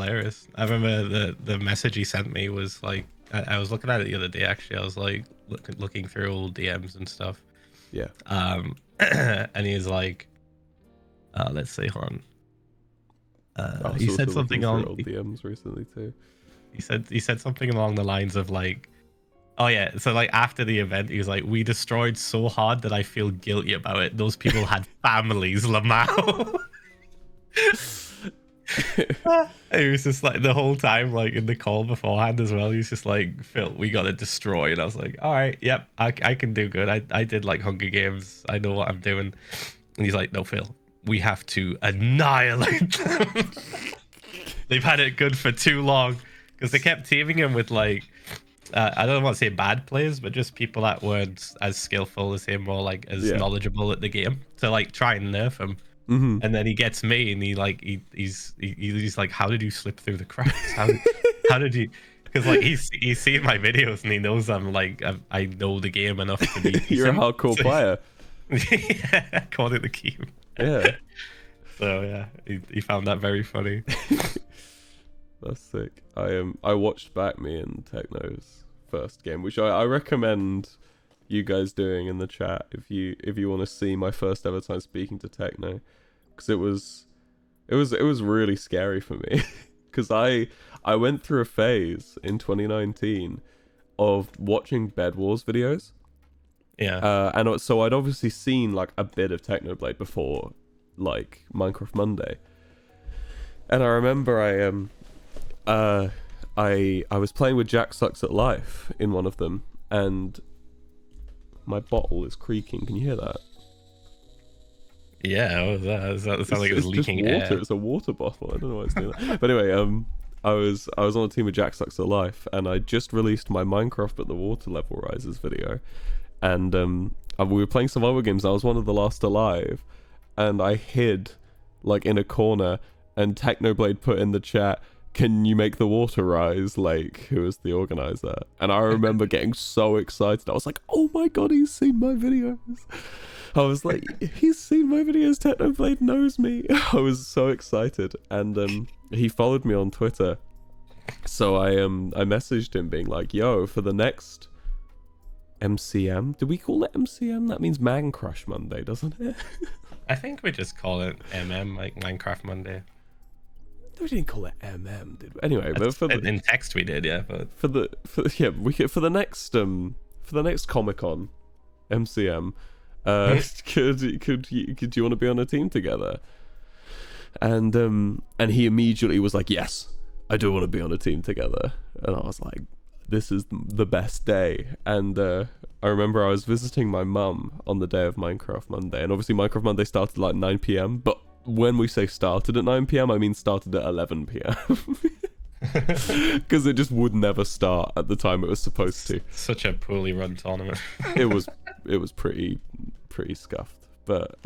hilarious. I remember the message he sent me was like, I was looking at it the other day actually. I was like looking through old DMs and stuff. Yeah. And he was like, let's see, hold on. He said something on old DMs recently too. He said something along the lines of like, oh yeah, so like after the event, he was like, we destroyed so hard that I feel guilty about it. Those people had families, Lamau. He was just like the whole time, like in the call beforehand as well. He's just like, Phil, we got to destroy. And I was like, all right, yep, I can do good. I did like Hunger Games. I know what I'm doing. And he's like, no, Phil, we have to annihilate them. They've had it good for too long because they kept teaming him with like, I don't want to say bad players, but just people that weren't as skillful as him or like as knowledgeable at the game to like try and nerf him. Mm-hmm. And then he gets me, and he's like, "How did you slip through the cracks? How did you?" Because like he's seen my videos and he knows I'm like I know the game enough to be. You're a hardcore player. Yeah, called it the game. Yeah. So yeah, he found that very funny. That's sick. I watched back me and Techno's first game, which I recommend you guys doing in the chat if you want to see my first ever time speaking to Techno, because it was really scary for me because I went through a phase in 2019 of watching Bed Wars videos. Yeah. And so I'd obviously seen like a bit of Technoblade before like Minecraft Monday. And I remember I was playing with Jack Sucks at Life in one of them, and my bottle is creaking. Can you hear that? Yeah, what was that? Does that sound like it was leaking just water. air? It's a water bottle. I don't know why it's doing that. But anyway, I was on a team with Jack Sucks at Life, and I just released my Minecraft but the water level rises video, and we were playing some other games. I was one of the last alive, and I hid like in a corner, and Technoblade put in the chat, "Can you make the water rise?" Like, who was the organizer? And I remember getting so excited. I was like, "Oh my god, he's seen my videos!" I was like, "He's seen my videos. Technoblade knows me." I was so excited, and he followed me on Twitter. So I messaged him being like, "Yo, for the next MCM, do we call it MCM? That means Man Crush Monday, doesn't it?" I think we just call it MM, like Minecraft Monday. We didn't call it MM, did we? Anyway, but for in text we did, yeah. But for the next Comic-Con MCM, could you want to be on a team together? And he immediately was like, "Yes, I do want to be on a team together." And I was like, "This is the best day." And I remember I was visiting my mum on the day of Minecraft Monday, and obviously Minecraft Monday started like 9 p.m, but when we say started at 9 p.m, I mean started at 11 p.m. Because it just would never start at the time it was supposed to. Such a poorly run tournament. It was pretty scuffed, but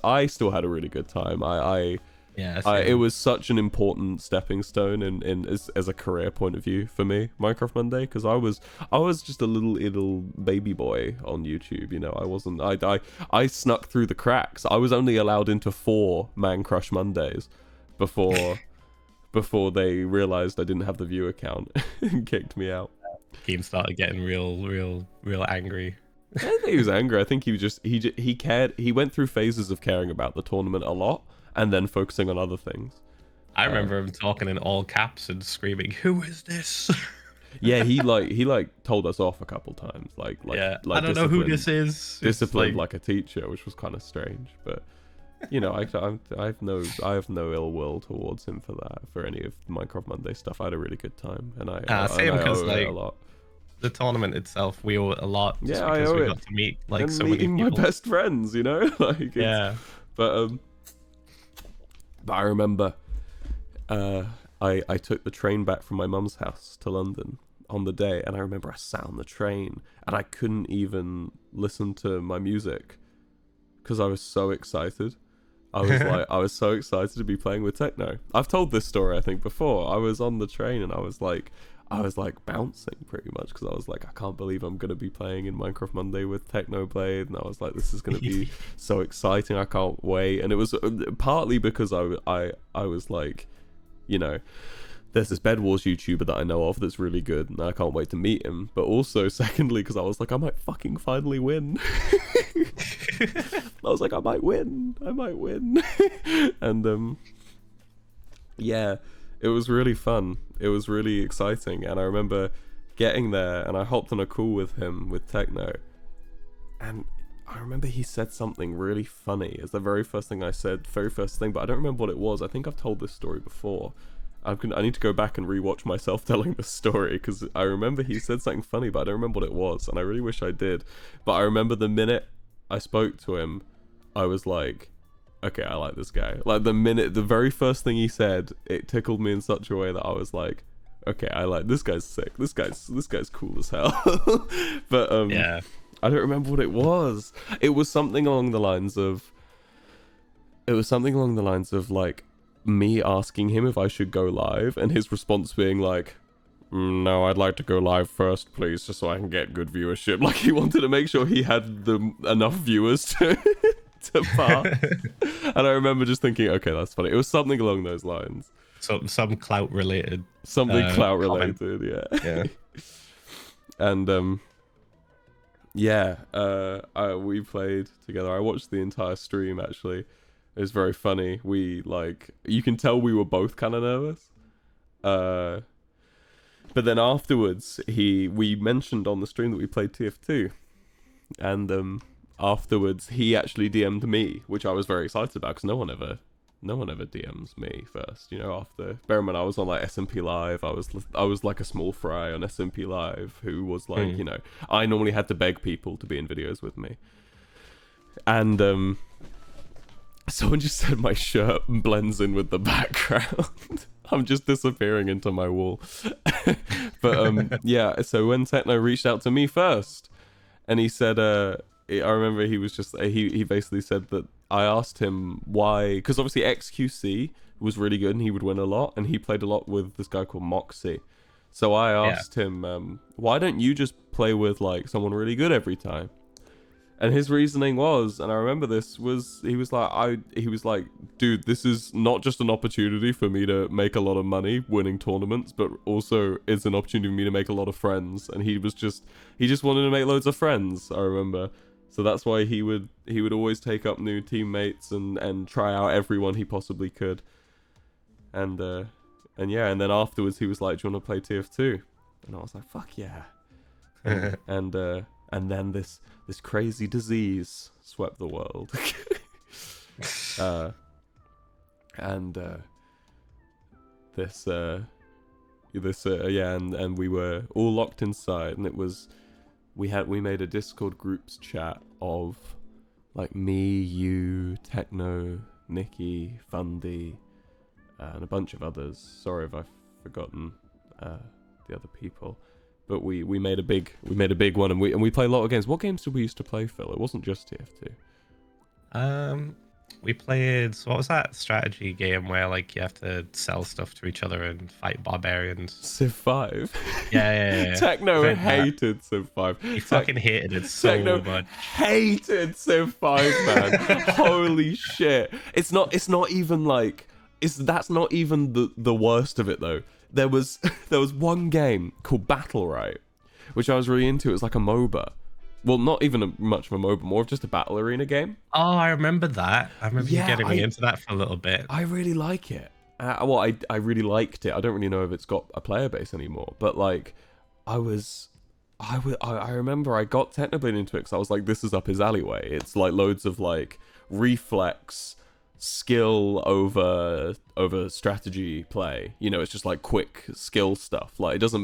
I still had a really good time. It was such an important stepping stone in as a career point of view for me, Minecraft Monday, because I was just a little baby boy on YouTube. You know, I snuck through the cracks. I was only allowed into 4 Man Crush Mondays before they realized I didn't have the view account and kicked me out. Game started getting real angry. I don't think he was angry. I think he cared. He went through phases of caring about the tournament a lot, and then focusing on other things. I remember him talking in all caps and screaming, "Who is this?" Yeah, he told us off a couple times. Like I don't know who this is. Disciplined like a teacher, which was kind of strange. But you know, I have no ill will towards him for that. For any of Minecraft Monday stuff, I had a really good time, and I owe it a lot. The tournament itself, we owe it a lot. Yeah, I owe it. Got to meet like and so many people. My best friends, you know. But I remember I took the train back from my mum's house to London on the day, and I remember I sat on the train and I couldn't even listen to my music because I was so excited. I was so excited to be playing with Techno. I've told this story I think before. I was on the train and I was like bouncing pretty much because I was like, I can't believe I'm going to be playing in Minecraft Monday with Technoblade, and I was like, this is going to be so exciting, I can't wait. And it was partly because I was like, you know, there's this Bed Wars YouTuber that I know of that's really good, and I can't wait to meet him. But also, secondly, because I was like, I might fucking finally win. I was like, I might win. And yeah, it was really fun. It was really exciting, and I remember getting there, and I hopped on a call with him with Techno, and I remember he said something really funny. It's the very first thing I said, very first thing, but I don't remember what it was. I think I've told this story before. I need to go back and rewatch myself telling this story, because I remember he said something funny, but I don't remember what it was, and I really wish I did. But I remember the minute I spoke to him, I was like, okay, I like this guy. Like, the very first thing he said, it tickled me in such a way that I was like, okay, I like this guy's sick. This guy's cool as hell. But yeah, I don't remember what it was. It was something along the lines of like me asking him if I should go live, and his response being like, no, I'd like to go live first, please, just so I can get good viewership. Like, he wanted to make sure he had enough viewers to pass. And I remember just thinking, okay, that's funny. It was something along those lines. Some clout related. Clout related, yeah. And we played together. I watched the entire stream, actually. It was very funny. You can tell we were both kind of nervous. But then afterwards, we mentioned on the stream that we played TF2. And afterwards, he actually DM'd me, which I was very excited about, because no one ever DMs me first, after. Bear in mind, I was on like SMP Live. I was like a small fry on SMP Live, who was like, I normally had to beg people to be in videos with me. And someone just said my shirt blends in with the background. I'm just disappearing into my wall. But yeah, so when Techno reached out to me first, and he said, I remember he was just, he basically said that I asked him why, because obviously XQC was really good and he would win a lot, and he played a lot with this guy called Moxie. So I asked him, why don't you just play with like someone really good every time? And his reasoning was, and I remember this, he was like, dude, this is not just an opportunity for me to make a lot of money winning tournaments, but also it's an opportunity for me to make a lot of friends. And he just wanted to make loads of friends, I remember. So that's why he would always take up new teammates and try out everyone he possibly could. And then afterwards he was like, do you want to play TF2? And I was like, fuck yeah. And then this crazy disease swept the world. And we were all locked inside, and it was, we made a Discord groups chat of like me, you, Techno, Nikki, Fundy, and a bunch of others. Sorry if I've forgotten the other people. But we made a big one, and we play a lot of games. What games did we used to play, Phil? It wasn't just TF2. We played, what was that strategy game where like you have to sell stuff to each other and fight barbarians? Civ 5. Yeah. Techno hated Civ 5. He fucking hated it so much. Hated Civ 5, man. Holy shit. It's not even like, that's not even the worst of it though. There was one game called Battle, right, which I was really into. It was like a MOBA. Well, not even much of a MOBA, more of just a battle arena game. Oh, I remember that. I remember you getting me into that for a little bit. I really like it. I really liked it. I don't really know if it's got a player base anymore, but like, I remember I got Technoblade into it because I was like, this is up his alleyway. It's like loads of like reflex skill over strategy play. It's just like quick skill stuff. Like it doesn't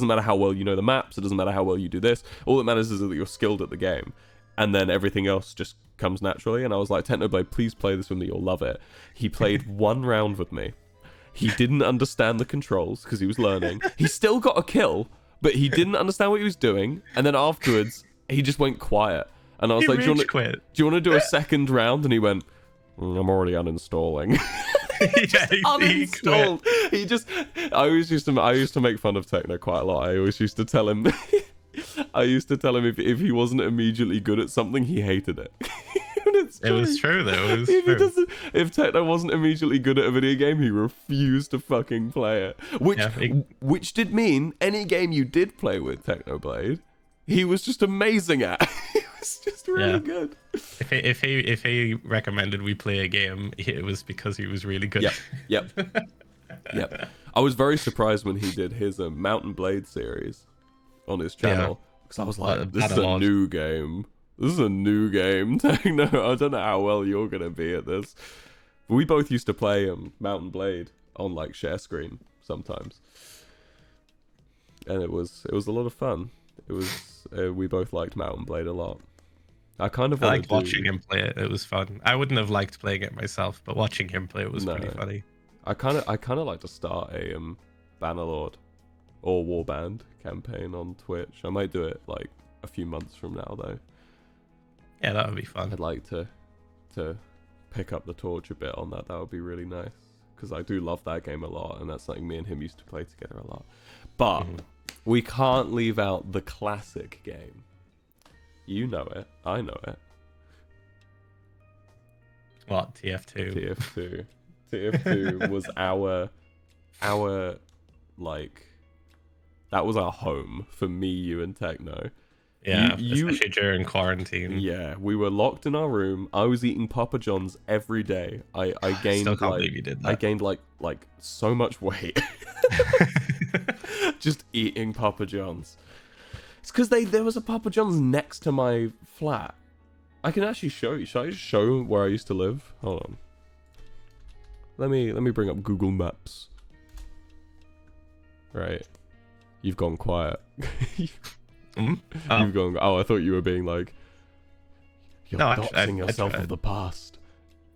matter how well you know the maps, it doesn't matter how well you do this. All that matters is that you're skilled at the game, and then everything else just comes naturally. And I was like, Technoblade, please play this with me, you'll love it. He played one round with me. He didn't understand the controls because he was learning. He still got a kill, but he didn't understand what he was doing, and then afterwards he just went quiet. And I was like, do you want to do a second round? And he went, I'm already uninstalling. Uninstalled. I used to make fun of Techno quite a lot. I always used to tell him if he wasn't immediately good at something, he hated it. And It was true though. It was If he true. if Techno wasn't immediately good at a video game, he refused to fucking play it. Which did mean any game you did play with Technoblade, he was just amazing at. He was just really good. If he recommended we play a game, it was because he was really good. Yep. I was very surprised when he did his Mountain Blade series on his channel, because I was like, this is a new game. This is a new game, Techno. I don't know how well you're gonna be at this. But we both used to play Mountain Blade on like share screen sometimes, and it was a lot of fun. It was we both liked Mountain Blade a lot. I liked watching him play it. It was fun. I wouldn't have liked playing it myself, but watching him play it was pretty funny. I kind of like to start a Bannerlord or Warband campaign on Twitch. I might do it like a few months from now though. Yeah, that would be fun. I'd like to pick up the torch a bit on that. That would be really nice, because I do love that game a lot, and that's something me and him used to play together a lot. But we can't leave out the classic game. You know it. I know it. What? TF2. TF2 was our like, that was our home for me, you, and Techno. Yeah, especially during quarantine. Yeah, we were locked in our room. I was eating Papa John's every day. I gained still can't believe you did that. I gained like so much weight just eating Papa John's. It's because there was a Papa John's next to my flat. I can actually show you. Should I just show where I used to live? Hold on. Let me bring up Google Maps. Right. You've gone quiet. You've gone. Oh, I thought you were being like, you're doxing yourself of the past.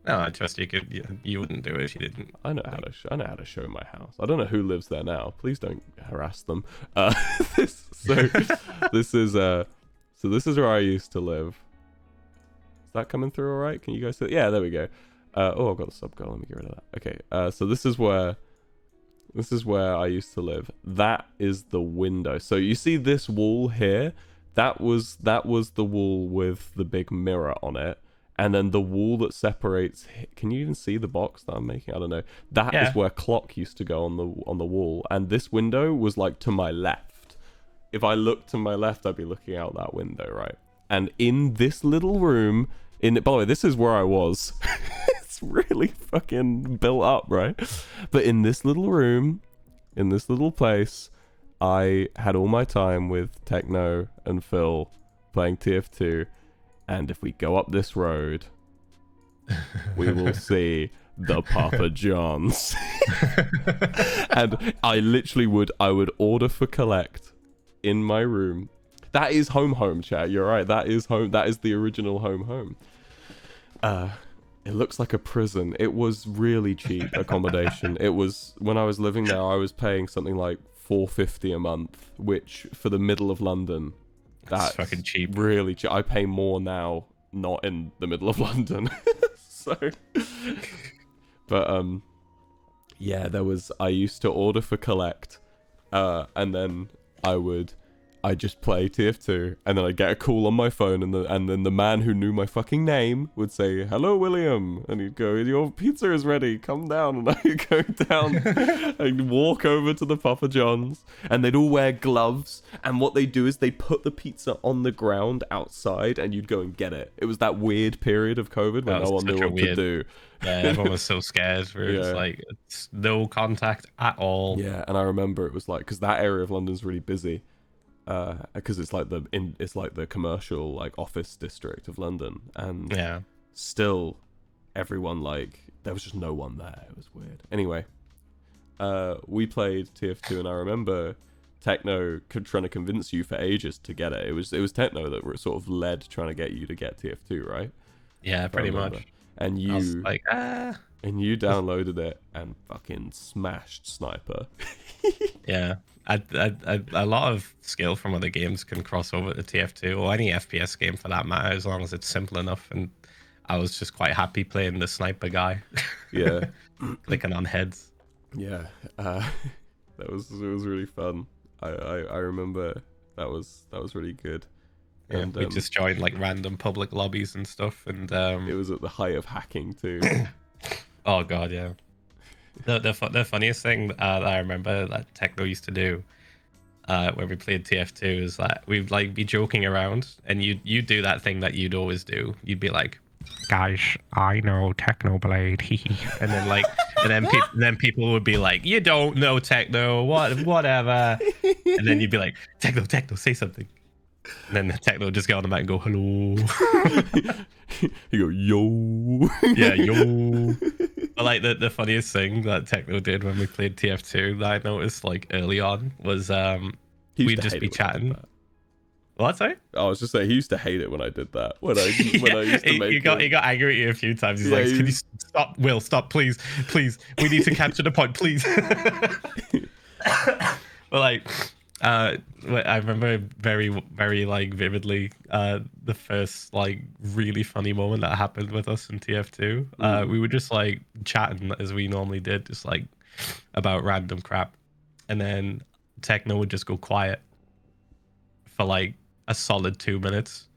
No, I trust you could. You wouldn't do it if you didn't. I know how to show my house. I don't know who lives there now. Please don't harass them. This is where I used to live. Is that coming through all right? Can you guys see? Yeah, there we go. Oh, I've got the sub goal. Let me get rid of that. Okay. So this is where I used to live. That is the window. So you see this wall here? That was the wall with the big mirror on it. And then the wall that separates, can you even see the box that I'm making? I don't know. That is where clock used to go on the wall. And this window was like to my left. If I looked to my left, I'd be looking out that window, right? And in this little room, by the way, this is where I was. It's really fucking built up, right? But in this little room, in this little place, I had all my time with Techno and Phil playing TF2. And if we go up this road, we will see the Papa John's. And I would order for collect in my room. That is home, chat. You're right. That is home. That is the original home. It looks like a prison. It was really cheap accommodation. It was, when I was living there, I was paying something like $4.50 a month, which for the middle of London, that's fucking cheap. Really cheap. I pay more now, not in the middle of London. So, but yeah, I used to order for collect, and then I just play TF2, and then I'd get a call on my phone, and then the man who knew my fucking name would say, "Hello, William," and he'd go, "Your pizza is ready, come down." And I'd go down and walk over to the Papa John's, and they'd all wear gloves, and what they do is they put the pizza on the ground outside, and you'd go and get it. It was that weird period of COVID when no one knew what to do. Yeah, everyone was so scared. It's like, it's no contact at all. Yeah, and I remember it was like, because that area of London's really busy. Because it's like the commercial like office district of London, and still everyone, like, there was just no one there. It was weird. Anyway, we played TF2, and I remember Techno trying to convince you for ages to get it. It was Techno that were sort of led trying to get you to get TF2, right? Yeah, pretty much. And you, I was like, and you downloaded it and fucking smashed Sniper. Yeah. A lot of skill from other games can cross over to TF2 or any FPS game for that matter, as long as it's simple enough. And I was just quite happy playing the sniper guy. Yeah. Clicking on heads. Yeah. It was really fun. I remember that was really good. Yeah, And we just joined like random public lobbies and stuff, and it was at the height of hacking too. oh god, yeah. The funniest thing that I remember that Techno used to do when we played TF2 is that we'd like be joking around, and you'd do that thing that you'd always do. You'd be like, "Guys, I know Technoblade," and then like, then people would be like, "You don't know Techno, whatever," and then you'd be like, "Techno, say something." And then the Techno would just get on the mic and go, "Hello." You go, yo. Yeah, yo. But like the funniest thing that Techno did when we played TF2 that I noticed like early on was we'd just be chatting. What? Sorry? I was just saying he used to hate it when I did that. When I used to make he got angry at you a few times. He's like, "Can you stop, Will? Stop, please. We need to capture the point, please." But like, I remember very, very like vividly the first like really funny moment that happened with us in TF2. We were just like chatting as we normally did, just like about random crap, and then Techno would just go quiet for like a solid 2 minutes,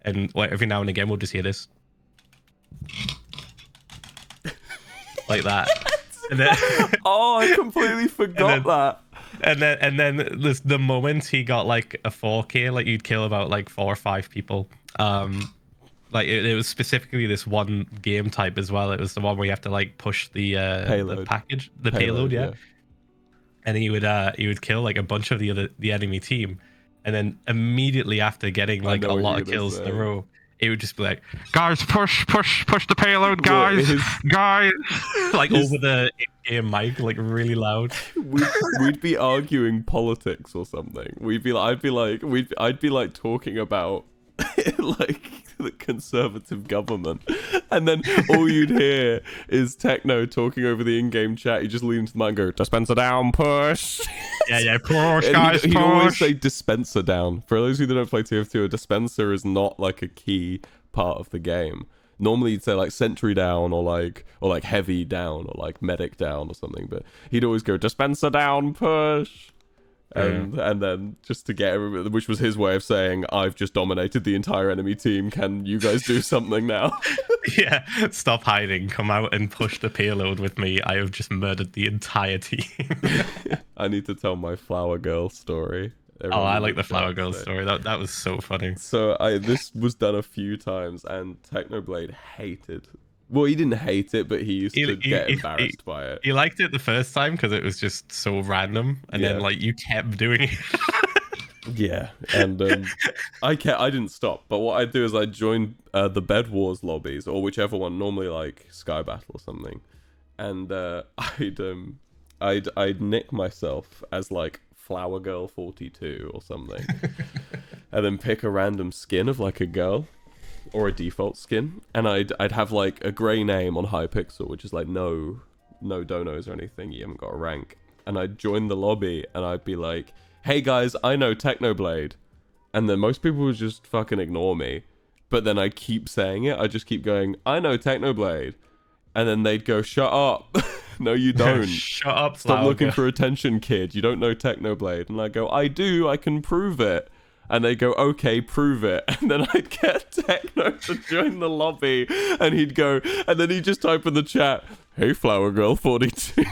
and like every now and again we'll just hear this like that. And then, oh, I completely forgot that. And then the moment he got like a 4K, like you'd kill about like 4 or 5 people. Like it was specifically this one game type as well. It was the one where you have to like push the payload, yeah. And he would kill like a bunch of the enemy team, and then immediately after getting like a lot of kills in a row, it would just be like, "Guys, push the payload, guys, guys!" Like over the in-game mic, like really loud. We'd be arguing politics or something. I'd be like talking about like the conservative government, and then all you'd hear is Techno talking over the in-game chat. You just lean into the mic and go, "Dispenser down, push." Yeah, push, guys, he'd push. always say dispenser down. For those of you that don't play TF2, a dispenser is not like a key part of the game. Normally you'd say like sentry down or like heavy down or like medic down or something, but he'd always go dispenser down, push. And then just to get everybody, which was his way of saying, "I've just dominated the entire enemy team. Can you guys do something now?" Yeah, stop hiding. Come out and push the payload with me. I have just murdered the entire team. I need to tell my flower girl story. Everyone I like the flower girl story. That was so funny. So this was done a few times, and Technoblade hated. Well, he didn't hate it, but he used to get embarrassed by it. He liked it the first time because it was just so random, and then like you kept doing it. Yeah, and I didn't stop. But what I'd do is I'd join the Bed Wars lobbies, or whichever one, normally like Sky Battle or something, and I'd nick myself as like Flower Girl 42 or something, and then pick a random skin of like a girl. Or a default skin, and I'd have like a grey name on Hypixel, which is like no donos or anything, you haven't got a rank, and I'd join the lobby and I'd be like, "Hey guys, I know Technoblade," and then most people would just fucking ignore me, but then I keep saying it, I just keep going, "I know Technoblade," and then they'd go, "Shut up." "No, you don't." "Shut up, stop looking for attention, kid, you don't know Technoblade." And I go, "I do, I can prove it." And they go, "Okay, prove it." And then I'd get Techno to join the lobby, and he'd go, and then he'd just type in the chat, "Hey, Flower Girl 42."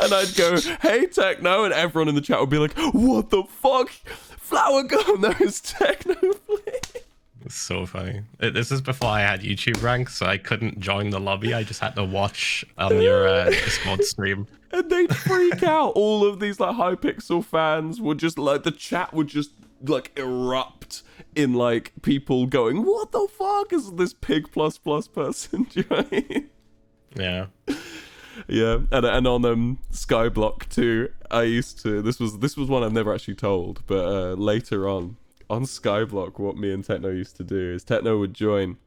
And I'd go, "Hey, Techno," and everyone in the chat would be like, "What the fuck? Flower Girl knows Technoblade." It's so funny. This is before I had YouTube ranks, so I couldn't join the lobby. I just had to watch on your Discord stream. And they'd freak out. All of these like Hypixel fans would just like, the chat would just like erupt in like people going, "What the fuck is this pig plus person joining?" Yeah. Yeah, and on Skyblock too, I used to. This was one I've never actually told, but later on Skyblock, what me and Techno used to do is Techno would join,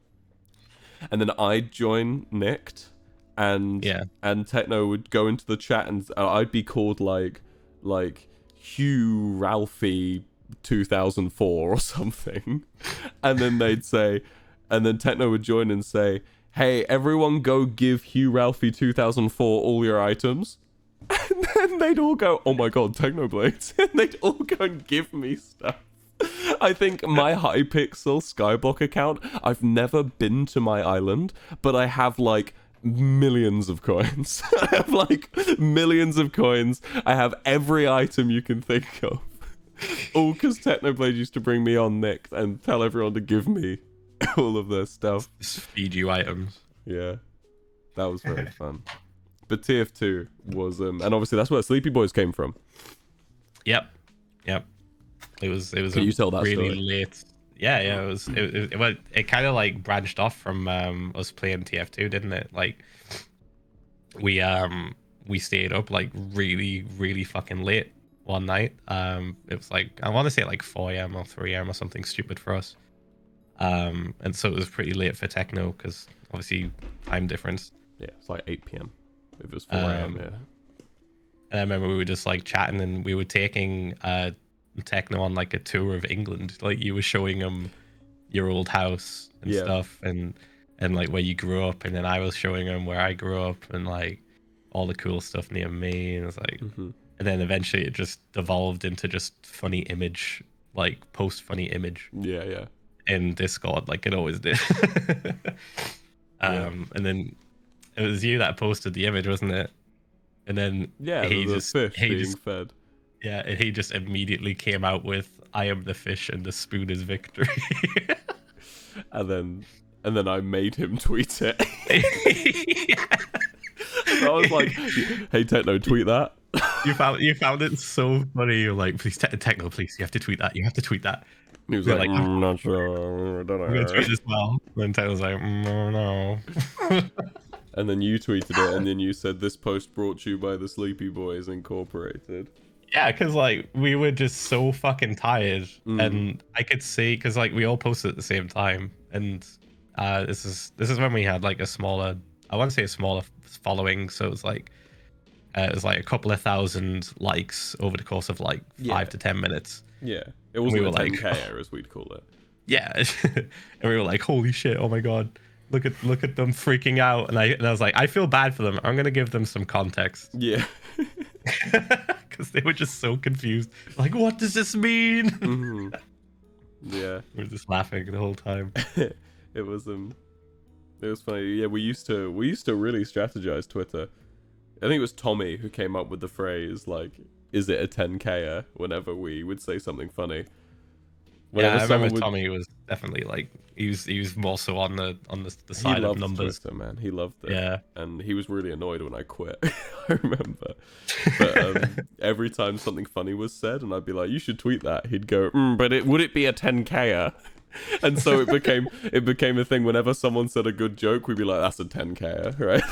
and then I'd join nicked, and Techno would go into the chat, and I'd be called like Hugh Ralphie 2004 or something, and then they'd say, and then Techno would join and say, "Hey, everyone go give Hugh Ralphie 2004 all your items." And then they'd all go, "Oh my god, Technoblades." And they'd all go and give me stuff. I think my Hypixel Skyblock account, I've never been to my island, but I have like millions of coins. I have like millions of coins. I have every item you can think of. All because Technoblade used to bring me on Nick and tell everyone to give me all of their stuff. Just feed you items. Yeah, that was very fun. But TF2 was, and obviously that's where Sleepy Boys came from. Yep. It was Can you tell that really story? late. Yeah, it kind of like branched off from us playing TF2, didn't it? Like we stayed up like really fucking late one night. It was like, I want to say like 4 a.m. or 3 a.m. or something stupid for us. And so it was pretty late for Techno because obviously time difference. Yeah, it's like 8 p.m. If it was 4 a.m. Yeah. And I remember we were just like chatting, and we were taking Techno on like a tour of England. Like you were showing him your old house and stuff, and like where you grew up, and then I was showing him where I grew up and like all the cool stuff near me. And it was like, and then eventually it just devolved into just funny image, like post funny image. Yeah. In Discord, like it always did. And then it was you that posted the image, wasn't it? And then the fish being fed. Yeah, and he just immediately came out with "I am the fish and the spoon is victory." and then I made him tweet it. I was like, "Hey Techno, tweet that." You found it so funny. You're like, "Please, Techno, please, you have to tweet that. You have to tweet that." And he was like, "I'm not sure. I don't know." I'm gonna tweet this well. And then Techno's like, no. And then you tweeted it, and then you said, "This post brought to you by the Sleepy Boys Incorporated." Yeah, because like we were just so fucking tired, and I could see because like we all posted at the same time, and this is when we had like a smaller, I want to say a smaller following, so it was like a couple of thousand likes over the course of like 5 to 10 minutes. Yeah, it wasn't a 10K as we'd call it. Yeah, and we were like, "Holy shit! Oh my god, look at them freaking out!" And I was like, I feel bad for them. I'm gonna give them some context. Yeah. Because they were just so confused. Like, what does this mean? Yeah. We were just laughing the whole time. It was funny. Yeah, we used to really strategize Twitter. I think it was Tommy who came up with the phrase like, "Is it a 10K?" Whenever we would say something funny. Whenever I remember Tommy was definitely like he was more so on the side of numbers. Twitter, man. He loved it. Yeah. And he was really annoyed when I quit. I remember. But every time something funny was said, and I'd be like, "You should tweet that," he'd go, "But would it be a 10K?" And so it became a thing. Whenever someone said a good joke, we'd be like, "That's a 10K, right?"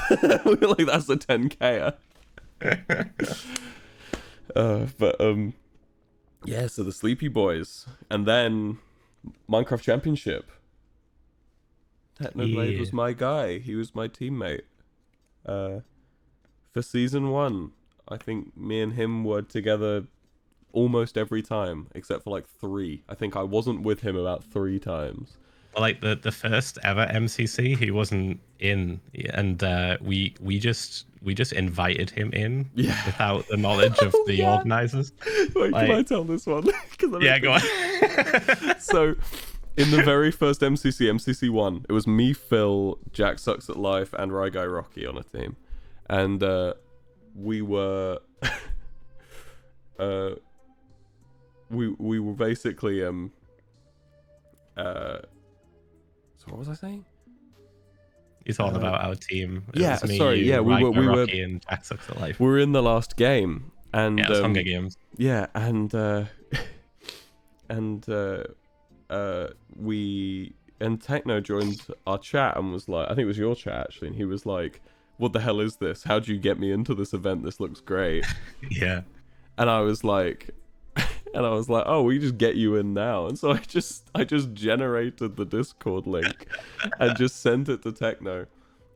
We'd be like, "That's a 10K." Yeah, so the Sleepy Boys, and then Minecraft Championship. Technoblade was my guy. He was my teammate. For season 1, I think me and him were together almost every time, except for like 3. I think I wasn't with him about 3 times. Well, like the first ever MCC, he wasn't in, and we just invited him in without the knowledge of the organizers. Wait, like, can I tell this one? Yeah, go on. So, in the very first MCC 1, it was me, Phil, Jack Sucks at Life, and Ry Guy Rocky on a team, and we were we were basically so what was I saying? You're talking about our team. Me, we were Rocky and Jack Sucks at Life. We were in the last game, and it was Hunger Games. Yeah, and Techno joined our chat and was like, I think it was your chat actually, and he was like, "What the hell is this? How'd you get me into this event? This looks great." Yeah. And I was like, "Oh, we just get you in now." And so I just generated the Discord link and just sent it to Techno,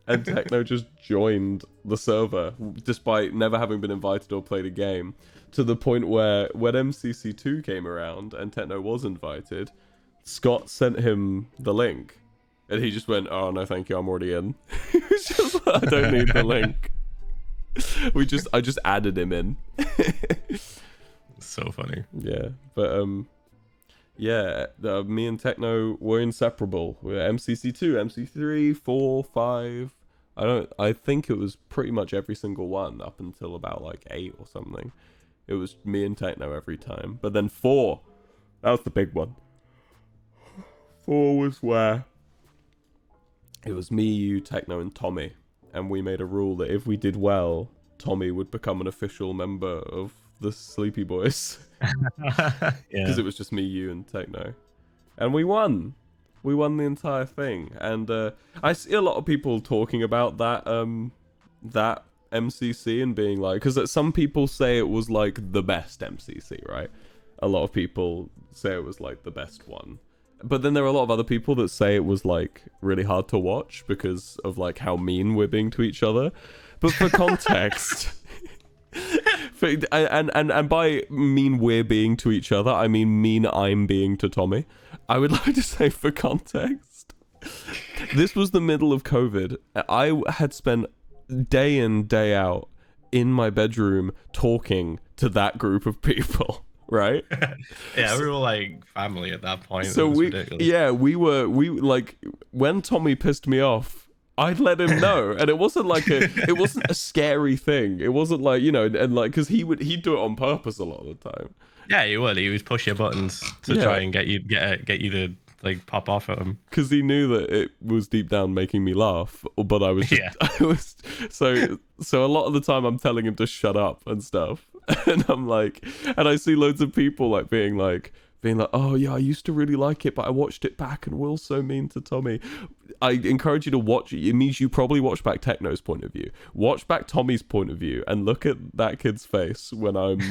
and Techno just joined the server despite never having been invited or played a game, to the point where when MCC2 came around and Techno was invited, Scott sent him the link and he just went, "Oh no, thank you, I'm already in." He was just like, "I don't need the link." I just added him in. So funny. Yeah, but Yeah, me and Techno were inseparable. We were MCC2, MC3, 4, 5. I think it was pretty much every single one up until about like 8 or something. It was me and Techno every time. But then 4, that was the big one. 4 was where it was me, you, Techno, and Tommy. And we made a rule that if we did well, Tommy would become an official member of the Sleepy Boys. Because it was just me, you, and Techno. And we won. We won the entire thing. And I see a lot of people talking about that that MCC and being like, because some people say it was like the best MCC, right? A lot of people say it was like the best one. But then there are a lot of other people that say it was like really hard to watch because of like how mean we're being to each other. But for context, and by mean we're being to each other, I mean I'm being to Tommy. I would like to say for context, this was the middle of COVID. I had spent day in, day out in my bedroom talking to that group of people. Right? Yeah, we were like family at that point. So we like when Tommy pissed me off, I'd let him know, and it wasn't a scary thing. It wasn't like, you know, and like because he'd do it on purpose a lot of the time. Yeah, he would. He would push your buttons to try and get you to like pop off at him because he knew that it was deep down making me laugh. But I was just, I was so a lot of the time I'm telling him to shut up and stuff. And I'm like, and I see loads of people like being like, oh yeah, I used to really like it, but I watched it back and Will's so mean to Tommy. I encourage you to watch it. It means you probably watch back Techno's point of view. Watch back Tommy's point of view and look at that kid's face when I'm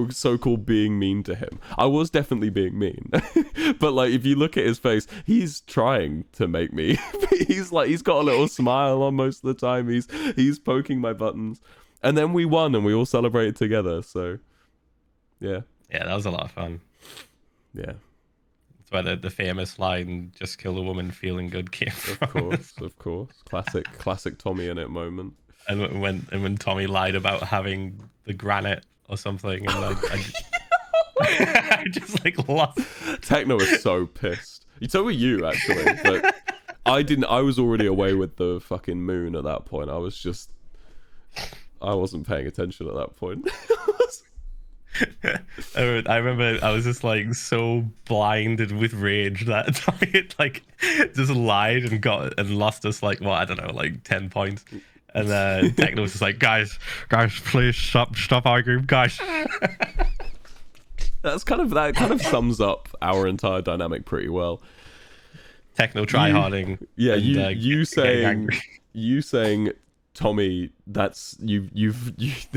so-called being mean to him. I was definitely being mean. But like, if you look at his face, he's trying to make me. He's got a little smile on most of the time. He's poking my buttons. And then we won and we all celebrated together. So, yeah. Yeah, that was a lot of fun. Yeah. That's where the famous line, just kill a woman feeling good, came from. Of course. Classic Tommy in it moment. And when Tommy lied about having the granite or something. And I just like lost. Techno was so pissed. So were you, actually. But I was already away with the fucking moon at that point. I wasn't paying attention at that point. I remember I was just like so blinded with rage that Tommy had like just lied and lost us like, well, I don't know, like 10 points. And Techno was just like, guys, please stop arguing, guys. That kind of sums up our entire dynamic pretty well. Techno tryharding. Yeah, you saying Tommy, that's you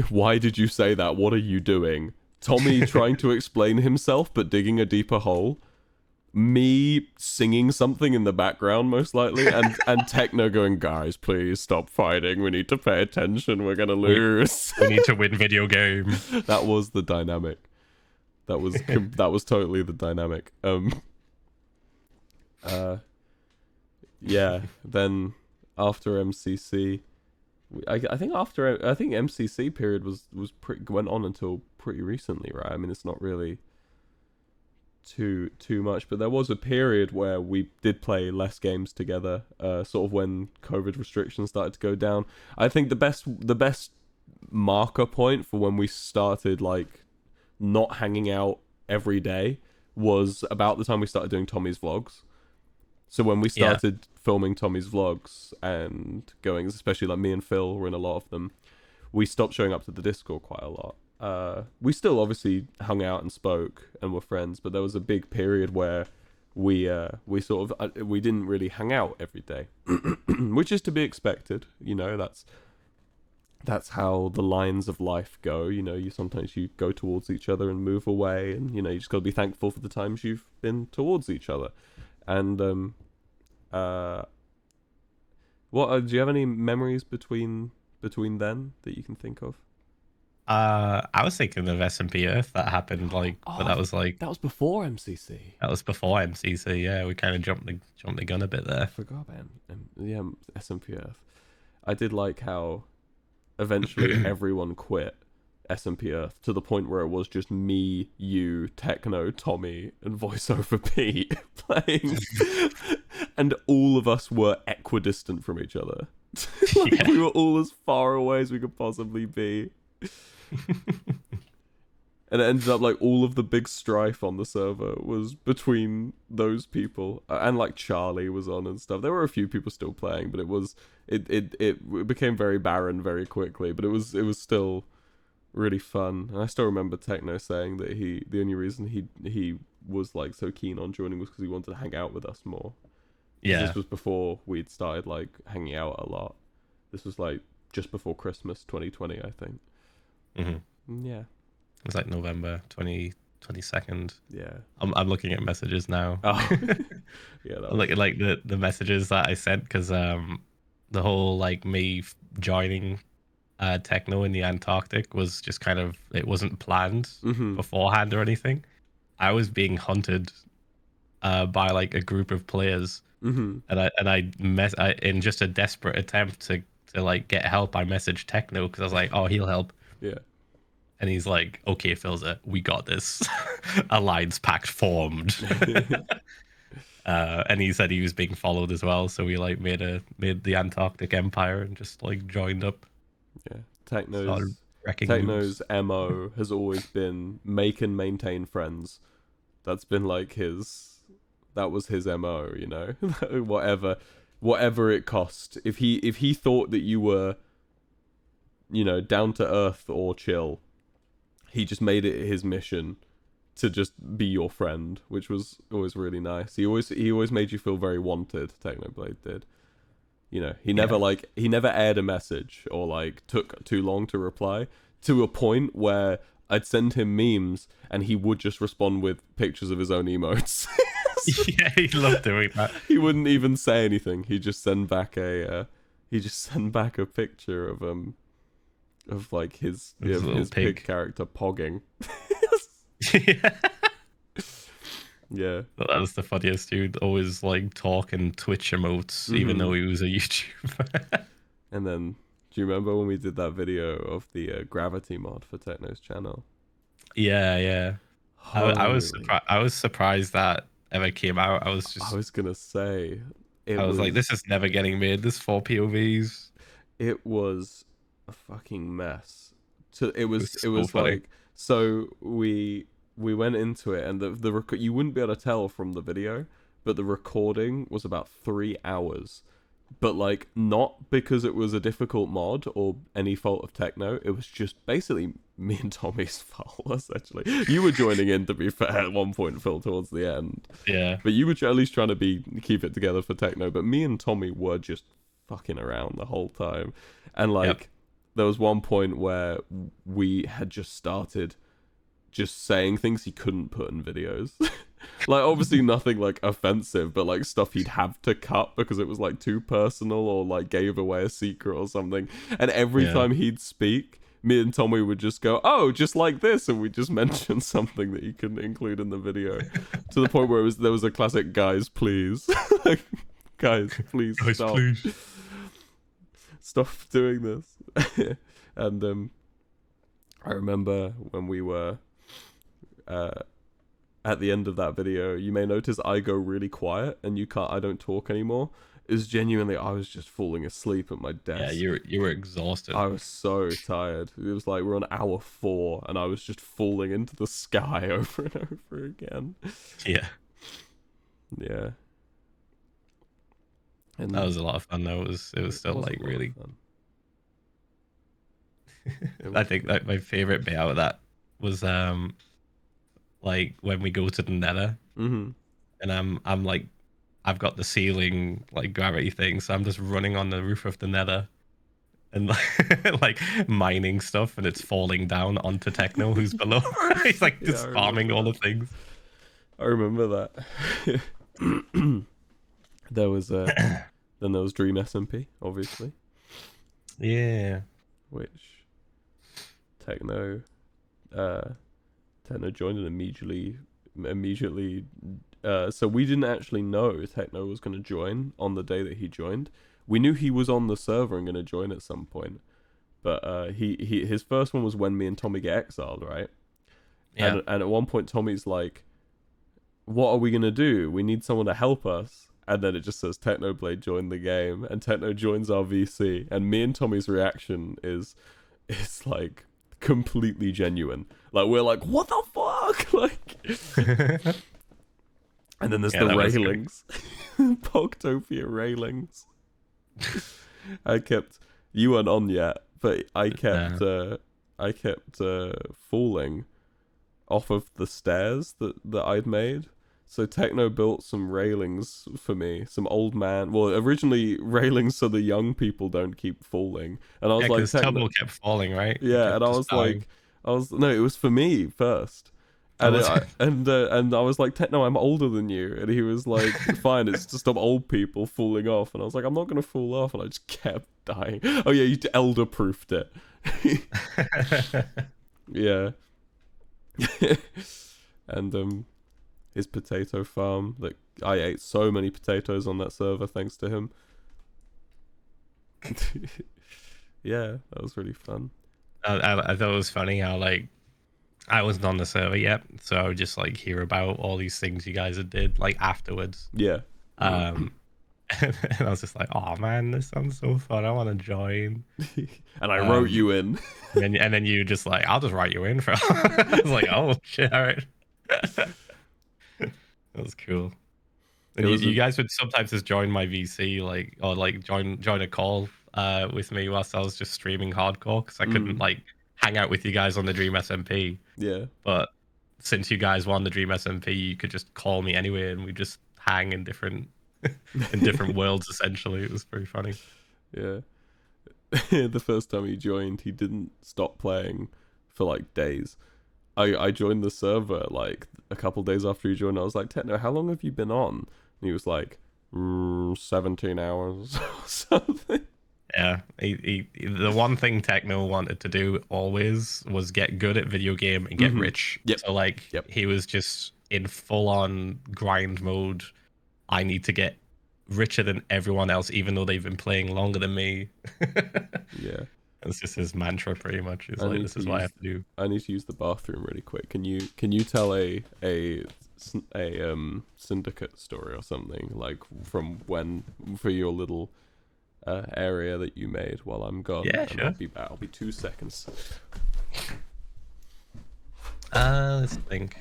why did you say that? What are you doing? Tommy trying to explain himself but digging a deeper hole. Me singing something in the background most likely, and Techno going, guys, please stop fighting. We need to pay attention. We're gonna lose. We need to win video game. That was the dynamic. That was totally the dynamic. Yeah. Then after MCC. I think MCC period went on until pretty recently, right? I mean, it's not really too much, but there was a period where we did play less games together, sort of when COVID restrictions started to go down. I think the best marker point for when we started like not hanging out every day was about the time we started doing Tommy's vlogs. So when we started filming Tommy's vlogs and going, especially like me and Phil were in a lot of them, we stopped showing up to the Discord quite a lot. We still obviously hung out and spoke and were friends, but there was a big period where we didn't really hang out every day, which is to be expected. You know, that's how the lines of life go. You know, sometimes you go towards each other and move away, and you know, you just got to be thankful for the times you've been towards each other. And do you have any memories between then that you can think of? I was thinking of SMP Earth that happened but that was before MCC. That was before MCC. Yeah, we kind of jumped the gun a bit there. I forgot about SMP Earth. I did like how eventually everyone quit SMP Earth, to the point where it was just me, you, Techno, Tommy, and voiceover Pete playing, and all of us were equidistant from each other. Like, we were all as far away as we could possibly be. And it ended up like all of the big strife on the server was between those people, and like Charlie was on and stuff. There were a few people still playing, but it became very barren very quickly. But it was still really fun. And I still remember Techno saying that the only reason he was like so keen on joining was because he wanted to hang out with us more. Yeah, This was before we'd started like hanging out a lot. This was like just before Christmas 2020, I think. Yeah. It's like November 22nd. Yeah. I'm looking at messages now. Oh. Yeah. Like the messages that I sent, because the whole like me joining Techno in the Antarctic was just kind of, it wasn't planned beforehand or anything. I was being hunted by like a group of players, and I in just a desperate attempt to like get help, I messaged Techno because I was like, oh, he'll help. Yeah. And he's like, okay, Philza, we got this. Alliance pact formed. And he said he was being followed as well, so we like made the Antarctic Empire and just like joined up. Yeah. Techno's MO has always been make and maintain friends. That's been like that was his MO, you know. whatever it cost. If he thought that you were, you know, down to earth or chill, he just made it his mission to just be your friend, which was always really nice. He always made you feel very wanted. Technoblade did. You know, he never aired a message or like took too long to reply, to a point where I'd send him memes and he would just respond with pictures of his own emotes. Yeah, he loved doing that. He wouldn't even say anything. He'd just send back a picture of like his pig character pogging. Yeah. Yeah. That was the funniest dude. Always like talk and Twitch emotes, even though he was a YouTuber. And then, do you remember when we did that video of the gravity mod for Techno's channel? Yeah. I was surprised that ever came out. I was gonna say, I was like, this is never getting made. This 4 POVs. It was a fucking mess. It was funny. like, so we went into it, and the you wouldn't be able to tell from the video, but the recording was about 3 hours. But like, not because it was a difficult mod or any fault of Techno, it was just basically me and Tommy's fault, essentially. You were joining in, to be fair, at one point, Phil, towards the end. Yeah. But you were at least trying to keep it together for Techno, but me and Tommy were just fucking around the whole time. And like, there was one point where we had just started just saying things he couldn't put in videos. Like, obviously nothing like offensive, but like stuff he'd have to cut because it was like too personal or like gave away a secret or something. And every time he'd speak, me and Tommy would just go, oh, just like this, and we just mention something that he couldn't include in the video. To the point where there was a classic guys please. Like, guys please stop. Please. Stop doing this. And I remember when we were at the end of that video, you may notice I go really quiet and I don't talk anymore. Is genuinely, I was just falling asleep at my desk. Yeah, you were exhausted. I was so tired. It was like we're on hour 4 and I was just falling into the sky over and over again. Yeah. Yeah. And that was a lot of fun though. It was still like really fun. I think that my favorite bit out of that was like when we go to the Nether, and I'm like, I've got the ceiling like gravity thing, so I'm just running on the roof of the Nether and like mining stuff, and it's falling down onto Techno, who's below. He's like just farming all the things. I remember that. There was then there was Dream SMP, obviously. Yeah. Which Techno joined and immediately so we didn't actually know Techno was going to join on the day that he joined. We knew he was on the server and going to join at some point, but his first one was When Me and Tommy Get Exiled, right? Yeah. And at one point Tommy's like, what are we gonna do? We need someone to help us. And then it just says Technoblade joined the game, and Techno joins our VC, and me and Tommy's reaction is like completely genuine. Like we're like, what the fuck? Like, and then there's the railings, Pogtopia railings. You weren't on yet, but I kept falling off of the stairs that I'd made. So Techno built some railings for me, some old man. Well, originally railings so the young people don't keep falling. And I was like, Techno kept falling, right? Yeah, and I was dying. No, it was for me first. And and I was like, Techno, I'm older than you. And he was like, fine, it's just some old people falling off. And I was like, I'm not gonna fall off. And I just kept dying. Oh yeah, you elder proofed it. Yeah. And his potato farm, like I ate so many potatoes on that server thanks to him. Yeah, that was really fun. I thought it was funny how like I wasn't on the server yet, so I would just like hear about all these things you guys had did like afterwards. Yeah. And I was just like, oh man, this sounds so fun. I want to join. And I wrote you in. and then you just like, I'll just write you in for. I was like, oh shit, all right. That was cool. And you guys would sometimes just join my VC, like, or like join a call with me whilst I was just streaming hardcore, because I couldn't like hang out with you guys on the Dream SMP. Yeah. But since you guys won the Dream SMP, you could just call me anyway, and we just hang in different worlds. Essentially, it was pretty funny. Yeah. The first time he joined, he didn't stop playing for like days. I joined the server like a couple days after he joined. I was like, Techno, how long have you been on? And he was like, 17 hours or something. Yeah, the one thing Techno wanted to do always was get good at video game and get rich. Yep. So like he was just in full on grind mode. I need to get richer than everyone else, even though they've been playing longer than me. Yeah. That's just his mantra, pretty much. It's like, this is what I have to do. I need to use the bathroom really quick. Can you tell a syndicate story or something, like from when, for your little area that you made while I'm gone? Yeah, and sure. I'll be 2 seconds. Let's think.